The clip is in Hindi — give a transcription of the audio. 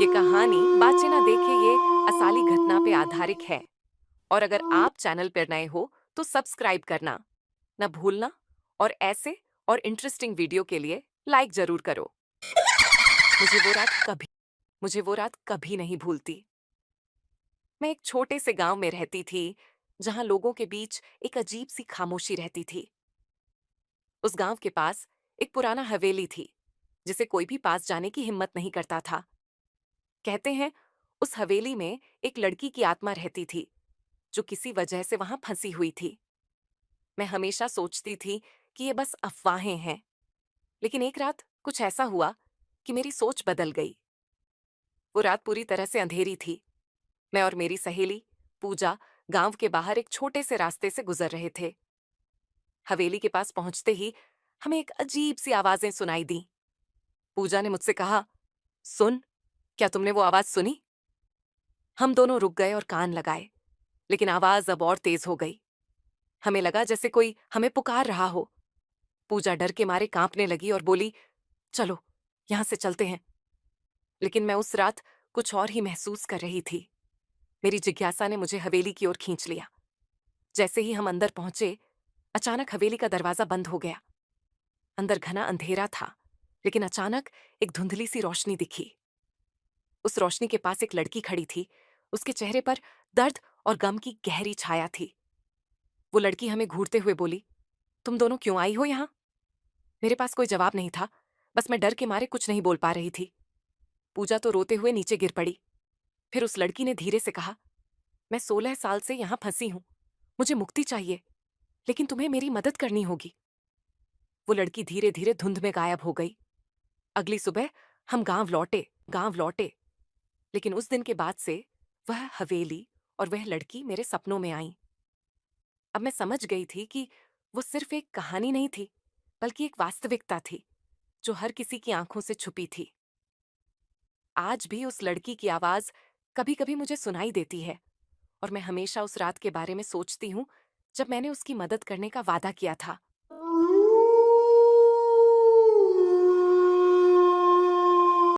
ये कहानी बाचे ना देखे ये असली घटना पे आधारित है। और अगर आप चैनल पर नए हो तो सब्सक्राइब करना ना भूलना। और ऐसे और इंटरेस्टिंग वीडियो के लिए लाइक जरूर करो। मुझे वो रात कभी मुझे वो रात कभी नहीं भूलती। मैं एक छोटे से गांव में रहती थी, जहां लोगों के बीच एक अजीब सी खामोशी रहती थी। उस गांव के पास एक पुराना हवेली थी, जिसे कोई भी पास जाने की हिम्मत नहीं करता था। कहते हैं उस हवेली में एक लड़की की आत्मा रहती थी, जो किसी वजह से वहां फंसी हुई थी। मैं हमेशा सोचती थी कि ये बस अफवाहें हैं, लेकिन एक रात कुछ ऐसा हुआ कि मेरी सोच बदल गई। वो रात पूरी तरह से अंधेरी थी। मैं और मेरी सहेली पूजा गांव के बाहर एक छोटे से रास्ते से गुजर रहे थे। हवेली के पास पहुंचते ही हमें एक अजीब सी आवाजें सुनाई दी। पूजा ने मुझसे कहा, सुन, क्या तुमने वो आवाज सुनी? हम दोनों रुक गए और कान लगाए, लेकिन आवाज अब और तेज हो गई। हमें लगा जैसे कोई हमें पुकार रहा हो। पूजा डर के मारे कांपने लगी और बोली, चलो यहां से चलते हैं। लेकिन मैं उस रात कुछ और ही महसूस कर रही थी। मेरी जिज्ञासा ने मुझे हवेली की ओर खींच लिया। जैसे ही हम अंदर पहुंचे, अचानक हवेली का दरवाजा बंद हो गया। अंदर घना अंधेरा था, लेकिन अचानक एक धुंधली सी रोशनी दिखी। उस रोशनी के पास एक लड़की खड़ी थी। उसके चेहरे पर दर्द और गम की गहरी छाया थी। वो लड़की हमें घूरते हुए बोली, तुम दोनों क्यों आई हो यहाँ? मेरे पास कोई जवाब नहीं था, बस मैं डर के मारे कुछ नहीं बोल पा रही थी। पूजा तो रोते हुए नीचे गिर पड़ी। फिर उस लड़की ने धीरे से कहा, मैं 16 साल से यहाँ फंसी हूँ, मुझे मुक्ति चाहिए, लेकिन तुम्हें मेरी मदद करनी होगी। वो लड़की धीरे धीरे धुंध में गायब हो गई। अगली सुबह हम गांव लौटे, लेकिन उस दिन के बाद से वह हवेली और वह लड़की मेरे सपनों में आई। अब मैं समझ गई थी कि वो सिर्फ एक कहानी नहीं थी, बल्कि एक वास्तविकता थी, जो हर किसी की आंखों से छुपी थी। आज भी उस लड़की की आवाज कभी कभी मुझे सुनाई देती है, और मैं हमेशा उस रात के बारे में सोचती हूँ, जब मैंने उसकी मदद करने का वादा किया था।